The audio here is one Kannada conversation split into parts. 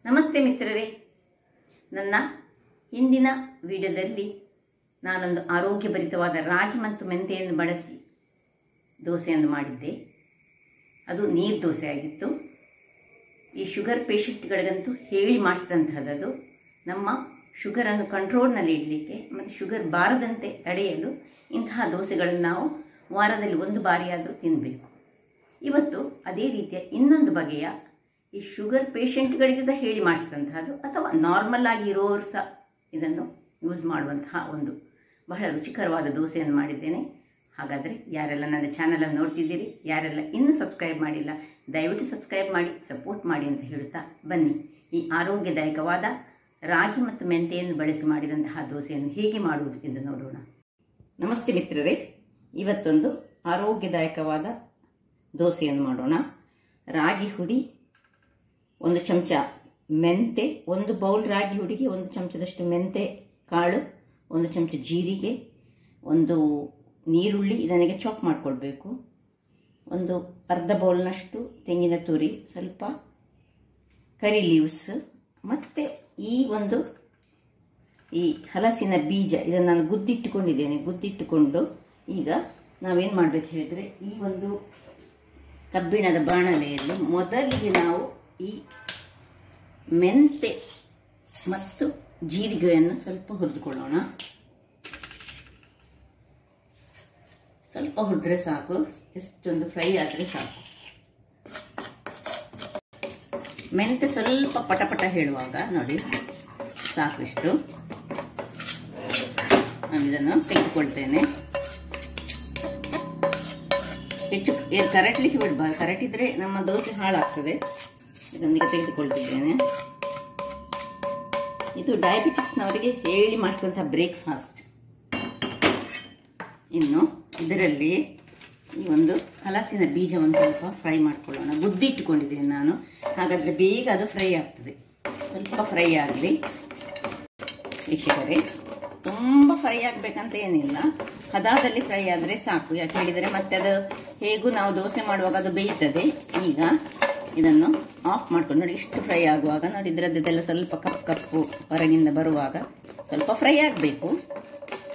ನಮಸ್ತೆ ಮಿತ್ರರೇ, ನನ್ನ ಹಿಂದಿನ ವಿಡಿಯೋದಲ್ಲಿ ನಾನೊಂದು ಆರೋಗ್ಯಭರಿತವಾದ ರಾಗಿ ಮತ್ತು ಮೆಂತೆಯನ್ನು ಬಳಸಿ ದೋಸೆಯನ್ನು ಮಾಡಿದ್ದೆ. ಅದು ನೀರು ದೋಸೆ ಆಗಿತ್ತು. ಈ ಶುಗರ್ ಪೇಷಂಟ್ಗಳಿಗಂತೂ ಹೇಳಿ ಮಾಡಿಸಿದಂಥದ್ದು. ನಮ್ಮ ಶುಗರನ್ನು ಕಂಟ್ರೋಲ್ನಲ್ಲಿ ಇಡಲಿಕ್ಕೆ ಮತ್ತು ಶುಗರ್ ಬಾರದಂತೆ ತಡೆಯಲು ಇಂತಹ ದೋಸೆಗಳನ್ನು ನಾವು ವಾರದಲ್ಲಿ ಒಂದು ಬಾರಿಯಾದರೂ ತಿನ್ನಬೇಕು. ಇವತ್ತು ಅದೇ ರೀತಿಯ ಇನ್ನೊಂದು ಬಗೆಯ ಈ ಶುಗರ್ ಪೇಷಂಟ್ಗಳಿಗೆ ಸಹ ಹೇಳಿ ಮಾಡಿಸಿದಂತಹದ್ದು ಅಥವಾ ನಾರ್ಮಲ್ ಆಗಿ ಇರೋರು ಸಹ ಇದನ್ನು ಯೂಸ್ ಮಾಡುವಂತಹ ಒಂದು ಬಹಳ ರುಚಿಕರವಾದ ದೋಸೆಯನ್ನು ಮಾಡಿದ್ದೇನೆ. ಹಾಗಾದರೆ ಯಾರೆಲ್ಲ ನನ್ನ ಚಾನಲನ್ನು ನೋಡ್ತಿದ್ದೀರಿ, ಯಾರೆಲ್ಲ ಇನ್ನೂ ಸಬ್ಸ್ಕ್ರೈಬ್ ಮಾಡಿಲ್ಲ, ದಯವಿಟ್ಟು ಸಬ್ಸ್ಕ್ರೈಬ್ ಮಾಡಿ ಸಪೋರ್ಟ್ ಮಾಡಿ ಅಂತ ಹೇಳುತ್ತಾ ಬನ್ನಿ ಈ ಆರೋಗ್ಯದಾಯಕವಾದ ರಾಗಿ ಮತ್ತು ಮೆಂತೆಯನ್ನು ಬಳಸಿ ಮಾಡಿದಂತಹ ದೋಸೆಯನ್ನು ಹೇಗೆ ಮಾಡುವುದು ಎಂದು ನೋಡೋಣ. ನಮಸ್ತೆ ಮಿತ್ರರೇ, ಇವತ್ತೊಂದು ಆರೋಗ್ಯದಾಯಕವಾದ ದೋಸೆಯನ್ನು ಮಾಡೋಣ. ರಾಗಿ ಹುಡಿ, 1 ಚಮಚ ಮೆಂತೆ, 1 ಬೌಲ್ ರಾಗಿ ಹುಡಿಗೆ 1 ಚಮಚದಷ್ಟು ಮೆಂತೆ ಕಾಳು, 1 ಚಮಚ ಜೀರಿಗೆ, 1 ನೀರುಳ್ಳಿ ಇದನಿಗೆ ಚಾಪ್ ಮಾಡಿಕೊಳ್ಬೇಕು, 1 ಅರ್ಧ ಬೌಲ್ನಷ್ಟು ತೆಂಗಿನ ತುರಿ, ಸ್ವಲ್ಪ ಕರಿ ಲೀವ್ಸ್, ಮತ್ತು ಈ ಹಲಸಿನ ಬೀಜ ಇದನ್ನು ನಾನು ಗುದ್ದಿಟ್ಟುಕೊಂಡಿದ್ದೇನೆ. ಗುದ್ದಿಟ್ಟುಕೊಂಡು ಈಗ ನಾವೇನು ಮಾಡಬೇಕು ಹೇಳಿದರೆ, ಈ ಒಂದು ಕಬ್ಬಿಣದ ಬಾಣಲೆಯಲ್ಲಿ ಮೊದಲಿಗೆ ನಾವು ಈ ಮೆಂತೆ ಮತ್ತು ಜೀರಿಗೆಯನ್ನು ಸ್ವಲ್ಪ ಹುರಿದುಕೊಳ್ಳೋಣ. ಸ್ವಲ್ಪ ಹುರಿದ್ರೆ ಸಾಕು, ಎಷ್ಟೊಂದು ಫ್ರೈ ಆದರೆ ಸಾಕು. ಮೆಂತೆ ಸ್ವಲ್ಪ ಪಟಪಟ ಹೇಳುವಾಗ ನೋಡಿ ಸಾಕು, ಇಷ್ಟು ನಾನು ಇದನ್ನು ತೆಗೆದುಕೊಳ್ತೇನೆ. ಹೆಚ್ಚು ಕರಟ್ಲಿಕ್ಕೆ ಬಿಡಬಾರ್ದು, ಕರಟಿದ್ರೆ ನಮ್ಮ ದೋಸೆ ಹಾಳಾಗ್ತದೆ. ಇದನ್ನೀಗ ತೆಗೆದುಕೊಳ್ತಿದ್ದೇನೆ. ಇದು ಡಯಾಬಿಟಿಸ್ನವರಿಗೆ ಹೇಳಿ ಮಾಡಿಸುವಂತಹ ಬ್ರೇಕ್ಫಾಸ್ಟ್. ಇನ್ನು ಇದರಲ್ಲಿ ಈ ಒಂದು ಹಲಸಿನ ಬೀಜವನ್ನು ಸ್ವಲ್ಪ ಫ್ರೈ ಮಾಡ್ಕೊಳ್ಳೋಣ. ಗುದ್ದಿಟ್ಟುಕೊಂಡಿದ್ದೇನೆ ನಾನು, ಹಾಗಾದರೆ ಬೇಗ ಅದು ಫ್ರೈ ಆಗ್ತದೆ. ಸ್ವಲ್ಪ ಫ್ರೈ ಆಗಲಿ ವೀಕ್ಷಕರೇ. ತುಂಬ ಫ್ರೈ ಆಗಬೇಕಂತ ಏನಿಲ್ಲ, ಹದದಲ್ಲಿ ಫ್ರೈ ಆದರೆ ಸಾಕು. ಯಾಕೆ ಹೇಳಿದರೆ ಮತ್ತೆ ಅದು ಹೇಗೂ ನಾವು ದೋಸೆ ಮಾಡುವಾಗ ಅದು ಬೇಯ್ತದೆ. ಈಗ ಇದನ್ನು ಆಫ್ ಮಾಡ್ಕೊಂಡು ನೋಡಿ, ಇಷ್ಟು ಫ್ರೈ ಆಗುವಾಗ ನೋಡಿ ಇದರದ್ದೆಲ್ಲ ಸ್ವಲ್ಪ ಕಪ್ಪು ಹೊರಗಿಂದ ಬರುವಾಗ ಸ್ವಲ್ಪ ಫ್ರೈ ಆಗಬೇಕು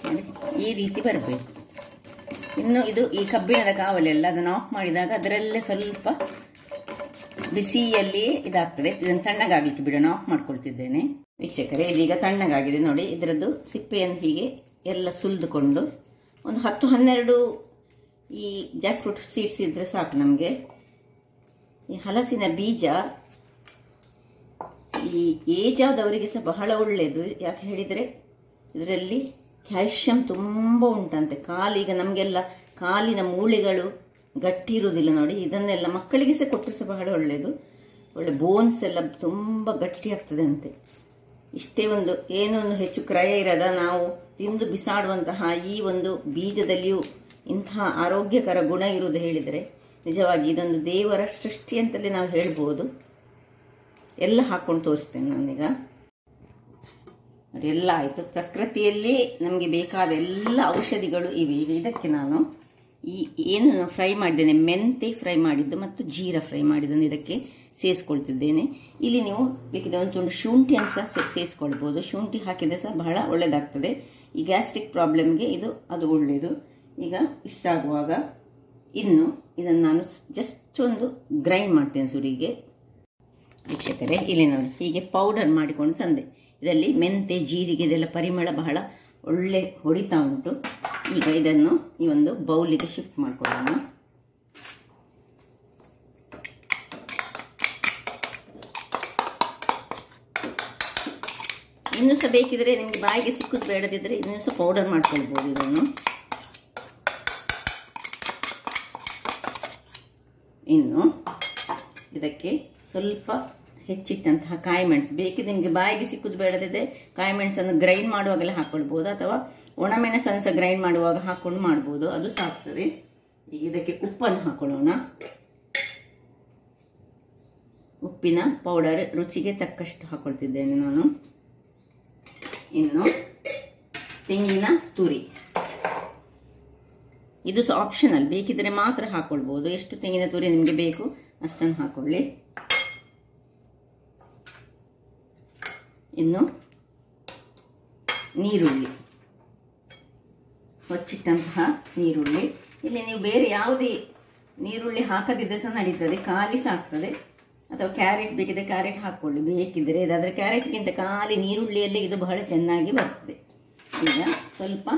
ನೋಡಿ, ಈ ರೀತಿ ಬರಬೇಕು. ಇನ್ನು ಇದು ಈ ಕಬ್ಬಿಣದ ಕಾವಲೆಲ್ಲ ಅದನ್ನು ಆಫ್ ಮಾಡಿದಾಗ ಅದರಲ್ಲೇ ಸ್ವಲ್ಪ ಬಿಸಿಯಲ್ಲಿ ಇದಾಗ್ತದೆ. ಇದನ್ನು ತಣ್ಣಗಾಗಲಿಕ್ಕೆ ಬಿಡೋಣ. ಆಫ್ ಮಾಡ್ಕೊಳ್ತಿದ್ದೇನೆ ವೀಕ್ಷಕರೇ. ಇದೀಗ ತಣ್ಣಗಾಗಿದೆ ನೋಡಿ. ಇದರದ್ದು ಸಿಪ್ಪೆಯನ್ನು ಹೀಗೆ ಎಲ್ಲ ಸುಲಿದುಕೊಂಡು ಒಂದು 10-12 ಈ ಜಾಕ್ ಫ್ರೂಟ್ ಸೀಡ್ಸ್ ಇದ್ರೆ ಸಾಕು ನಮಗೆ. ಈ ಹಲಸಿನ ಬೀಜ ಈ ಏಜ್ ಆದವರಿಗೆ ಸಹ ಬಹಳ ಒಳ್ಳೆಯದು. ಯಾಕೆ ಹೇಳಿದರೆ ಇದರಲ್ಲಿ ಕ್ಯಾಲ್ಶಿಯಂ ತುಂಬ ಉಂಟಂತೆ. ಈಗ ನಮಗೆಲ್ಲ ಕಾಲಿನ ಮೂಳೆಗಳು ಗಟ್ಟಿ ಇರುವುದಿಲ್ಲ ನೋಡಿ, ಇದನ್ನೆಲ್ಲ ಮಕ್ಕಳಿಗೆ ಸಹ ಕೊಟ್ಟರೆ ಸಹ ಬಹಳ ಒಳ್ಳೆಯದು. ಒಳ್ಳೆ ಬೋನ್ಸ್ ಎಲ್ಲ ತುಂಬ ಗಟ್ಟಿ ಆಗ್ತದೆ ಅಂತೆ. ಇಷ್ಟೇ ಒಂದು ಏನೊಂದು ಹೆಚ್ಚು ಕ್ರಯ ಇರದ ನಾವು ತಿಂದು ಬಿಸಾಡುವಂತಹ ಈ ಒಂದು ಬೀಜದಲ್ಲಿಯೂ ಇಂತಹ ಆರೋಗ್ಯಕರ ಗುಣ ಇರುವುದು ಹೇಳಿದರೆ ನಿಜವಾಗಿ ಇದೊಂದು ದೇವರ ಸೃಷ್ಟಿ ಅಂತಲೇ ನಾವು ಹೇಳ್ಬೋದು. ಎಲ್ಲ ಹಾಕ್ಕೊಂಡು ತೋರಿಸ್ತೇನೆ ನಾನೀಗ ನೋಡಿ. ಎಲ್ಲ ಆಯಿತು. ಪ್ರಕೃತಿಯಲ್ಲಿ ನಮಗೆ ಬೇಕಾದ ಎಲ್ಲ ಔಷಧಿಗಳು ಇವೆ. ಈಗ ಇದಕ್ಕೆ ನಾನು ಏನು ಫ್ರೈ ಮಾಡಿದ್ದೇನೆ, ಮೆಂತೆ ಫ್ರೈ ಮಾಡಿದ್ದು ಮತ್ತು ಜೀರಾ ಫ್ರೈ ಮಾಡಿದ್ದನ್ನು ಇದಕ್ಕೆ ಸೇರಿಸ್ಕೊಳ್ತಿದ್ದೇನೆ. ಇಲ್ಲಿ ನೀವು ಬೇಕಿದ್ರೆ ಒಂದು ತುಂಡು ಶುಂಠಿ ಸಹ ಸೇರಿಸ್ಕೊಳ್ಬೋದು. ಶುಂಠಿ ಹಾಕಿದರೆ ಸಹ ಬಹಳ ಒಳ್ಳೆಯದಾಗ್ತದೆ. ಈ ಗ್ಯಾಸ್ಟ್ರಿಕ್ ಪ್ರಾಬ್ಲಮ್ಗೆ ಅದು ಒಳ್ಳೆಯದು. ಈಗ ಇಷ್ಟ ಆಗುವಾಗ ಇನ್ನು ಇದನ್ನು ನಾನು ಜಸ್ಟ್ ಒಂದು ಗ್ರೈಂಡ್ ಮಾಡ್ತೇನೆ ಸುರಿಗೆ ವೀಕ್ಷಕರೇ. ಇಲ್ಲಿ ನೋಡಿ ಹೀಗೆ ಪೌಡರ್ ಮಾಡಿಕೊಂಡು ತಂದೆ. ಇದರಲ್ಲಿ ಮೆಂತೆ ಜೀರಿಗೆ ಇದೆಲ್ಲ ಪರಿಮಳ ಬಹಳ ಒಳ್ಳೆ ಹೊಡಿತಾ ಉಂಟು. ಈಗ ಇದನ್ನು ಈ ಒಂದು ಬೌಲಿಗೆ ಶಿಫ್ಟ್ ಮಾಡ್ಕೊಳ್ಳೋಣ. ಇನ್ನೂ ಸಹ ಬೇಕಿದ್ರೆ ನಿಮಗೆ ಬಾಯಿಗೆ ಸಿಕ್ಕುದು ಬೇಡದಿದ್ರೆ ಇನ್ನೂ ಸಹ ಪೌಡರ್ ಮಾಡ್ಕೊಳ್ಬೋದು. ಇದನ್ನು ಇನ್ನು ಇದಕ್ಕೆ ಸ್ವಲ್ಪ ಹೆಚ್ಚಿಟ್ಟಂತಹ ಕಾಯಿ ಮೆಣಸು ಬೇಕಿದ್ರೆ ನಿಮಗೆ ಬಾಯಿಗೆ ಸಿಕ್ಕುದು ಬೇಡದಿದ್ರೆ ಕಾಯಿ ಮೆಣಸನ್ನು ಗ್ರೈಂಡ್ ಮಾಡುವಾಗೆಲ್ಲ ಹಾಕೊಳ್ಬೋದು, ಅಥವಾ ಒಣಮೆಣಸನ್ನು ಸಹ ಗ್ರೈಂಡ್ ಮಾಡುವಾಗ ಹಾಕೊಂಡು ಮಾಡ್ಬೋದು, ಅದು ಸಾಕ್ತದೆ. ಈಗ ಇದಕ್ಕೆ ಉಪ್ಪನ್ನು ಹಾಕೊಳ್ಳೋಣ. ಉಪ್ಪಿನ ಪೌಡರ್ ರುಚಿಗೆ ತಕ್ಕಷ್ಟು ಹಾಕೊಳ್ತಿದ್ದೇನೆ ನಾನು. ಇನ್ನು ತೆಂಗಿನ ತುರಿ, ಇದು ಸಹ ಆಪ್ಷನಲ್, ಬೇಕಿದ್ರೆ ಮಾತ್ರ ಹಾಕೊಳ್ಬೋದು. ಎಷ್ಟು ತೆಂಗಿನ ತುರಿ ನಿಮಗೆ ಬೇಕು ಅಷ್ಟನ್ನು ಹಾಕೊಳ್ಳಿ. ಇನ್ನು ನೀರುಳ್ಳಿ, ಹೊಚ್ಚಿಟ್ಟಂತಹ ನೀರುಳ್ಳಿ. ಇಲ್ಲಿ ನೀವು ಬೇರೆ ಯಾವುದೇ ನೀರುಳ್ಳಿ ಹಾಕದಿದ್ದರೆ ಸಹ ನಡೀತದೆ, ಖಾಲಿ ಸಾಕ್ತದೆ. ಅಥವಾ ಕ್ಯಾರೆಟ್ ಬೇಕಿದ್ರೆ ಕ್ಯಾರೆಟ್ ಹಾಕ್ಕೊಳ್ಳಿ, ಬೇಕಿದ್ರೆ. ಇದಾದರೆ ಕ್ಯಾರೆಟ್ಗಿಂತ ಖಾಲಿ ನೀರುಳ್ಳಿಯಲ್ಲಿ ಇದು ಬಹಳ ಚೆನ್ನಾಗಿ ಬರ್ತದೆ. ಈಗ ಸ್ವಲ್ಪ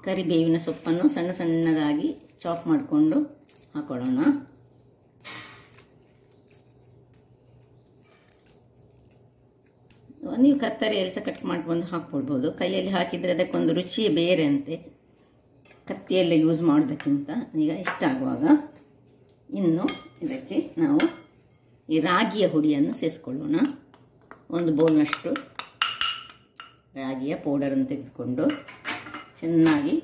ಕರಿಬೇವಿನ ಸೊಪ್ಪನ್ನು ಸಣ್ಣ ಸಣ್ಣದಾಗಿ ಚಾಪ್ ಮಾಡಿಕೊಂಡು ಹಾಕೊಳ್ಳೋಣ. ನೀವು ಕತ್ತರಿಯಲ್ಲಿ ಸಹ ಕಟ್ ಮಾಡ್ಕೊಂಡು ಹಾಕ್ಕೊಳ್ಬೋದು. ಕೈಯಲ್ಲಿ ಹಾಕಿದರೆ ಅದಕ್ಕೊಂದು ರುಚಿಯೇ ಬೇರೆ ಅಂತೆ, ಕತ್ತಿಯೆಲ್ಲ ಯೂಸ್ ಮಾಡೋದಕ್ಕಿಂತ. ಈಗ ಇಷ್ಟ ಆಗುವಾಗ ಇನ್ನು ಇದಕ್ಕೆ ನಾವು ಈ ರಾಗಿಯ ಹುಡಿಯನ್ನು ಸೇರಿಸ್ಕೊಳ್ಳೋಣ. ಒಂದು ಬೌಲ್ನಷ್ಟು ರಾಗಿಯ ಪೌಡರನ್ನು ತೆಗೆದುಕೊಂಡು ಚೆನ್ನಾಗಿ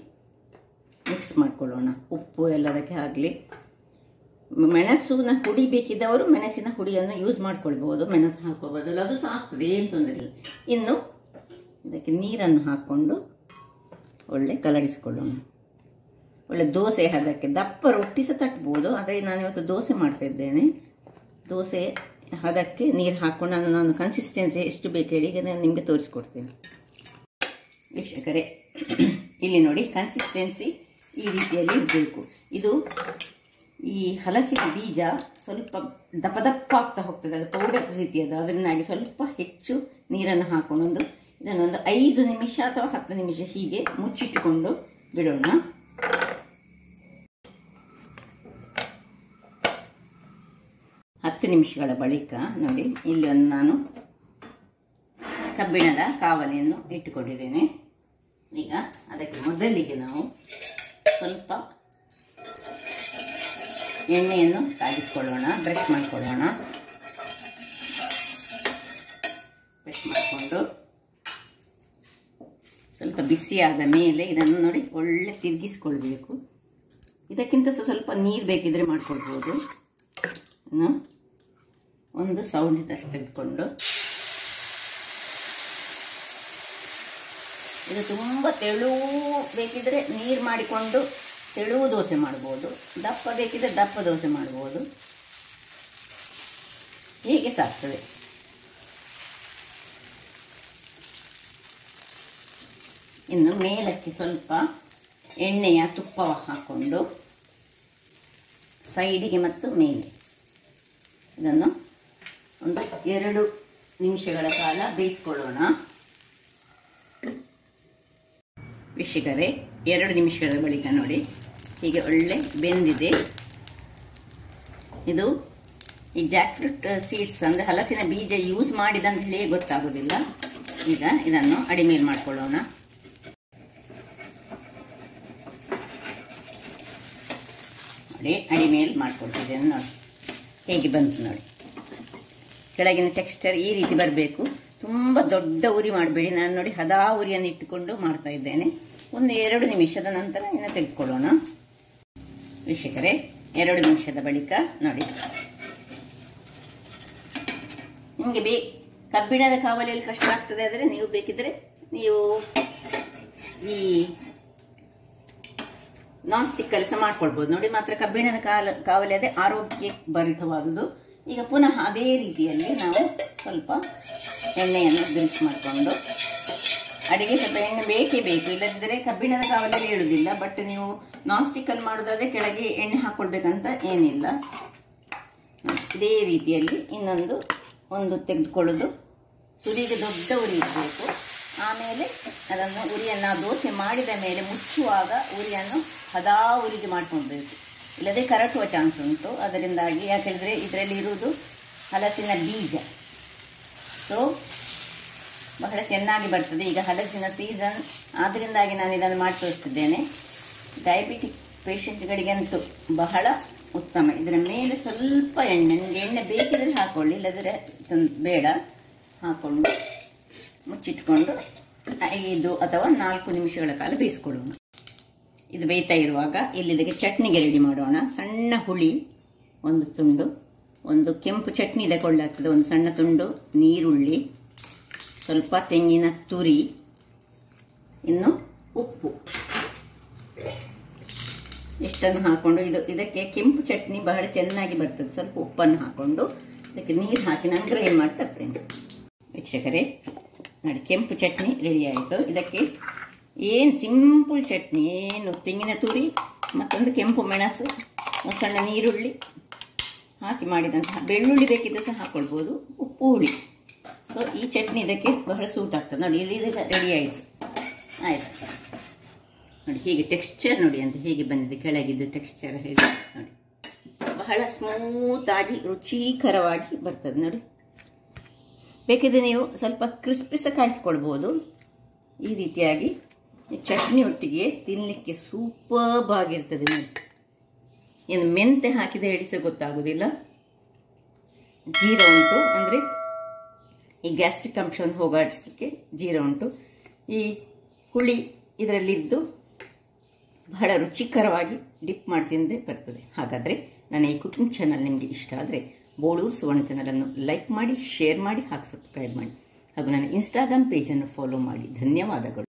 ಮಿಕ್ಸ್ ಮಾಡಿಕೊಳ್ಳೋಣ. ಉಪ್ಪು ಎಲ್ಲದಕ್ಕೆ ಆಗಲಿ. ಮೆಣಸಿನ ಹುಡಿ ಬೇಕಿದ್ದವರು ಮೆಣಸಿನ ಹುಡಿಯನ್ನು ಯೂಸ್ ಮಾಡ್ಕೊಳ್ಬೋದು, ಮೆಣಸು ಹಾಕೋ ಬದಲು ಅದು ಸಹ ಆಗ್ತದೆ, ಏನು ತೊಂದರೆ ಇಲ್ಲ. ಇನ್ನು ಇದಕ್ಕೆ ನೀರನ್ನು ಹಾಕ್ಕೊಂಡು ಒಳ್ಳೆ ಕಲರಿಸಿಕೊಳ್ಳೋಣ. ಒಳ್ಳೆ ದೋಸೆ ಹದಕ್ಕೆ, ದಪ್ಪ ರೊಟ್ಟಿ ಸಹ ತಟ್ಬೋದು, ಆದರೆ ನಾನಿವತ್ತು ದೋಸೆ ಮಾಡ್ತಾ ಇದ್ದೇನೆ. ದೋಸೆ ಹದಕ್ಕೆ ನೀರು ಹಾಕ್ಕೊಂಡು ನಾನು ಕನ್ಸಿಸ್ಟೆನ್ಸಿ ಎಷ್ಟು ಬೇಕು ಹೇಳಿ ಈಗ ನಾನು ನಿಮಗೆ ತೋರಿಸ್ಕೊಡ್ತೇನೆ. ವೀಕ್ಷಕರೇ, ಇಲ್ಲಿ ನೋಡಿ, ಕನ್ಸಿಸ್ಟೆನ್ಸಿ ಈ ರೀತಿಯಲ್ಲಿ ಇರಬೇಕು. ಇದು ಈ ಹಲಸಿನ ಬೀಜ ಸ್ವಲ್ಪ ದಪ್ಪ ದಪ್ಪ ಆಗ್ತಾ ಹೋಗ್ತದೆ, ಅದು ಪೌಡರ್ ರೀತಿಯದು. ಅದರಿಂದಾಗಿ ಸ್ವಲ್ಪ ಹೆಚ್ಚು ನೀರನ್ನು ಹಾಕೊಂಡು ಇದನ್ನೊಂದು 5 ನಿಮಿಷ ಅಥವಾ 10 ನಿಮಿಷ ಹೀಗೆ ಮುಚ್ಚಿಟ್ಟುಕೊಂಡು ಬಿಡೋಣ. ಹತ್ತು ನಿಮಿಷಗಳ ಬಳಿಕ ನೋಡಿ, ಇಲ್ಲಿ ಒಂದು ನಾನು ಕಬ್ಬಿಣದ ಕಾವಲಿಯನ್ನು ಇಟ್ಟುಕೊಂಡಿದ್ದೇನೆ. ಈಗ ಅದಕ್ಕೆ ಮೊದಲಿಗೆ ನಾವು ಸ್ವಲ್ಪ ಎಣ್ಣೆಯನ್ನು ಕಾಗಿಸಿಕೊಳ್ಳೋಣ, ಬ್ರಷ್ ಮಾಡಿಕೊಳ್ಳೋಣ. ಬ್ರಷ್ ಮಾಡಿಕೊಂಡು ಸ್ವಲ್ಪ ಬಿಸಿಯಾದ ಮೇಲೆ ಇದನ್ನು ನೋಡಿ ಒಳ್ಳೆ ತಿರುಗಿಸ್ಕೊಳ್ಬೇಕು. ಇದಕ್ಕಿಂತ ಸ್ವಲ್ಪ ನೀರು ಬೇಕಿದ್ರೆ ಮಾಡ್ಕೊಳ್ಬೋದು. ಒಂದು ಸೌಂಡಿನಷ್ಟು ತೆಗೆದುಕೊಂಡು, ಇದು ತುಂಬ ತೆಳು ಬೇಕಿದ್ರೆ ನೀರು ಮಾಡಿಕೊಂಡು ತೆಳು ದೋಸೆ ಮಾಡ್ಬೋದು, ದಪ್ಪ ಬೇಕಿದ್ರೆ ದಪ್ಪ ದೋಸೆ ಮಾಡ್ಬೋದು, ಹೀಗೆ ಸಾಕ್ತದೆ. ಇನ್ನು ಮೇಲಕ್ಕೆ ಸ್ವಲ್ಪ ಎಣ್ಣೆಯ ತುಪ್ಪವ ಹಾಕ್ಕೊಂಡು ಸೈಡಿಗೆ ಮತ್ತು ಮೇಲೆ ಇದನ್ನು ಒಂದು 2 ನಿಮಿಷಗಳ ಕಾಲ ಬೇಯಿಸ್ಕೊಳ್ಳೋಣ. ವೀಕ್ಷಕರೇ, 2 ನಿಮಿಷಗಳ ಬಳಿಕ ನೋಡಿ ಹೀಗೆ ಒಳ್ಳೆ ಬೆಂದಿದೆ. ಇದು ಈ ಜಾಕ್ ಫ್ರೂಟ್ ಸೀಡ್ಸ್ ಅಂದರೆ ಹಲಸಿನ ಬೀಜ ಯೂಸ್ ಮಾಡಿದಂತ ಹೇಳಿ ಗೊತ್ತಾಗೋದಿಲ್ಲ. ಈಗ ಇದನ್ನು ಅಡಿಮೇಲ್ ಮಾಡ್ಕೊಳ್ಳೋಣ. ನೋಡಿ, ಅಡಿಮೇಲ್ ಮಾಡ್ಕೊಳ್ತಿದ್ದೇನೆ. ನೋಡಿ ಹೇಗೆ ಬಂತು ನೋಡಿ, ಕೆಳಗಿನ ಟೆಕ್ಸ್ಚರ್ ಈ ರೀತಿ ಬರಬೇಕು. ತುಂಬ ದೊಡ್ಡ ಉರಿ ಮಾಡಬೇಡಿ. ನಾನು ನೋಡಿ ಹದಾ ಉರಿಯನ್ನು ಇಟ್ಟುಕೊಂಡು ಮಾಡ್ತಾ ಇದ್ದೇನೆ. ಒಂದು 2 ನಿಮಿಷದ ನಂತರ ಇನ್ನು ತೆಗೆದುಕೊಳ್ಳೋಣ. ವೀಕ್ಷಕರೇ, 2 ನಿಮಿಷದ ಬಳಿಕ ನೋಡಿ, ನಿಮಗೆ ಕಬ್ಬಿಣದ ಕಾವಲಿಯಲ್ಲಿ ಕಷ್ಟ ಆಗ್ತದೆ ಆದರೆ ನೀವು ಬೇಕಿದ್ರೆ ನೀವು ಈ ನಾನ್ ಸ್ಟಿಕ್ ಅಲ್ಲಿ ಸಹ ಮಾಡ್ಕೊಳ್ಬಹುದು. ನೋಡಿ, ಮಾತ್ರ ಕಬ್ಬಿಣದ ಕಾವಲಿ ಅದೇ ಆರೋಗ್ಯ ಭರಿತವಾದುದು. ಈಗ ಪುನಃ ಅದೇ ರೀತಿಯಲ್ಲಿ ನಾವು ಸ್ವಲ್ಪ ಎಣ್ಣೆಯನ್ನು ಗ್ರೀಸ್ ಮಾಡಿಕೊಂಡು, ಅಡಿಗೆ ಸ್ವಲ್ಪ ಎಣ್ಣೆ ಬೇಕೇ ಬೇಕು, ಇಲ್ಲದಿದ್ದರೆ ಕಬ್ಬಿಣದ ಕಾವಲಿಯಲ್ಲಿ ಇಡುವುದಿಲ್ಲ. ಬಟ್ ನೀವು ನಾನ್ ಸ್ಟಿಕ್ ಅಲ್ಲಿ ಮಾಡೋದಾದ್ರೆ ಕೆಳಗೆ ಎಣ್ಣೆ ಹಾಕೊಳ್ಬೇಕಂತ ಏನಿಲ್ಲ. ಇದೇ ರೀತಿಯಲ್ಲಿ ಒಂದು ತೆಗೆದುಕೊಳ್ಳೋದು. ತುದಿಗೆ ದೊಡ್ಡ ಉರಿ ಇರಬೇಕು. ಆಮೇಲೆ ಅದನ್ನು ಉರಿಯನ್ನು ದೋಸೆ ಮಾಡಿದ ಮೇಲೆ ಮುಚ್ಚುವಾಗ ಉರಿಯನ್ನು ಹದಾ ಉರಿಗೆ ಮಾಡ್ಕೊಳ್ಬೇಕು, ಇಲ್ಲದೆ ಕರಟುವ ಚಾನ್ಸ್ ಉಂಟು. ಅದರಿಂದಾಗಿ ಯಾಕೆಂದರೆ ಇದರಲ್ಲಿ ಇರುವುದು ಹಲಸಿನ ಬೀಜ, ಸೊ ಬಹಳ ಚೆನ್ನಾಗಿ ಬರ್ತದೆ. ಈಗ ಹಲಸಿನ ಸೀಸನ್ ಆದ್ದರಿಂದಾಗಿ ನಾನು ಇದನ್ನು ಮಾಡಿ ತೋರಿಸ್ತಿದ್ದೇನೆ. ಡಯಾಬಿಟಿಕ್ ಪೇಷಂಟ್ಗಳಿಗಂತೂ ಬಹಳ ಉತ್ತಮ. ಇದರ ಮೇಲೆ ಸ್ವಲ್ಪ ಎಣ್ಣೆ ಬೇಕಿದ್ರೆ ಹಾಕೊಳ್ಳಿ, ಇಲ್ಲದ್ರೆ ಬೇಡ. ಹಾಕೊಂಡು ಮುಚ್ಚಿಟ್ಕೊಂಡು 5 ಅಥವಾ 4 ನಿಮಿಷಗಳ ಕಾಲ ಬೇಯಿಸ್ಕೊಳ್ಳೋಣ. ಇದು ಬೇಯ್ತಾ ಇರುವಾಗ ಇಲ್ಲಿ ಇದಕ್ಕೆ ಚಟ್ನಿಗೆ ರೆಡಿ ಮಾಡೋಣ. ಸಣ್ಣ ಹುಳಿ 1 ತುಂಡು, ಒಂದು ಕೆಂಪು ಚಟ್ನಿ ಇದಕ್ಕೆ ಒಳ್ಳೆಯಾಗ್ತದೆ, ಒಂದು ಸಣ್ಣ ತುಂಡು ನೀರುಳ್ಳಿ, ಸ್ವಲ್ಪ ತೆಂಗಿನ ತುರಿ, ಇನ್ನು ಉಪ್ಪು, ಇಷ್ಟನ್ನು ಹಾಕೊಂಡು ಇದಕ್ಕೆ ಕೆಂಪು ಚಟ್ನಿ ಬಹಳ ಚೆನ್ನಾಗಿ ಬರ್ತದೆ. ಸ್ವಲ್ಪ ಉಪ್ಪನ್ನು ಹಾಕೊಂಡು ಇದಕ್ಕೆ ನೀರು ಹಾಕಿ ನಾನು ಗ್ರೈಂಡ್ ಮಾಡಿ ತರ್ತೇನೆ. ವೀಕ್ಷಕರೇ ನೋಡಿ, ಕೆಂಪು ಚಟ್ನಿ ರೆಡಿ ಆಯಿತು. ಇದಕ್ಕೆ ಏನು ಸಿಂಪಲ್ ಚಟ್ನಿ, ಏನು ತೆಂಗಿನ ತುರಿ ಮತ್ತೊಂದು ಕೆಂಪು ಮೆಣಸು, ಒಂದು ಸಣ್ಣ ನೀರುಳ್ಳಿ ಹಾಕಿ ಮಾಡಿದಂತಹ, ಬೆಳ್ಳುಳ್ಳಿ ಬೇಕಿದ್ದರೆ ಸಹ ಹಾಕ್ಕೊಳ್ಬೋದು, ಉಪ್ಪು ಹುಳಿ. ಸೊ ಈ ಚಟ್ನಿ ಇದಕ್ಕೆ ಬಹಳ ಸೂಟ್ ಆಗ್ತದೆ. ನೋಡಿ ಇಲ್ಲಿ ರೆಡಿ ಆಯಿತು. ಆಯಿತು ನೋಡಿ, ಹೀಗೆ ಟೆಕ್ಸ್ಚರ್ ನೋಡಿ ಅಂತ ಹೇಗೆ ಬಂದಿದೆ, ಕೆಳಗಿದ್ದು ಟೆಕ್ಸ್ಚರ್ ಹೇಗೆ ನೋಡಿ, ಬಹಳ ಸ್ಮೂತಾಗಿ ರುಚಿಕರವಾಗಿ ಬರ್ತದೆ ನೋಡಿ. ಬೇಕಿದ್ರೆ ನೀವು ಸ್ವಲ್ಪ ಕ್ರಿಸ್ಪಿ ಸಹ ಕಾಯಿಸ್ಕೊಳ್ಬೋದು. ಈ ರೀತಿಯಾಗಿ ಚಟ್ನಿ ಒಟ್ಟಿಗೆ ತಿನ್ನಲಿಕ್ಕೆ ಸೂಪರ್ಬ್ ಆಗಿರ್ತದೆ ನೋಡಿ. ಏನು ಮೆಂತೆ ಹಾಕಿದ ಹೇಳಿ ಸಹ ಗೊತ್ತಾಗೋದಿಲ್ಲ. ಜೀರ ಉಂಟು, ಅಂದರೆ ಈ ಗ್ಯಾಸ್ಟ್ರಿಕ್ ಅಂಶವನ್ನು ಹೋಗಾಡಿಸಲಿಕ್ಕೆ ಜೀರ ಉಂಟು. ಈ ಹುಳಿ ಇದರಲ್ಲಿದ್ದು ಬಹಳ ರುಚಿಕರವಾಗಿ ಡಿಪ್ ಮಾಡಿ ತಿಂದರೆ ಬರ್ತದೆ. ಹಾಗಾದರೆ ನನ್ನ ಈ ಕುಕಿಂಗ್ ಚಾನಲ್ ನಿಮಗೆ ಇಷ್ಟ ಆದರೆ ಬೋಳೂರು ಸುವರ್ಣ ಚಾನಲನ್ನು ಲೈಕ್ ಮಾಡಿ, ಶೇರ್ ಮಾಡಿ, ಹಾಗೆ ಸಬ್ಸ್ಕ್ರೈಬ್ ಮಾಡಿ, ಹಾಗೂ ನನ್ನ ಇನ್ಸ್ಟಾಗ್ರಾಮ್ ಪೇಜನ್ನು ಫಾಲೋ ಮಾಡಿ. ಧನ್ಯವಾದಗಳು.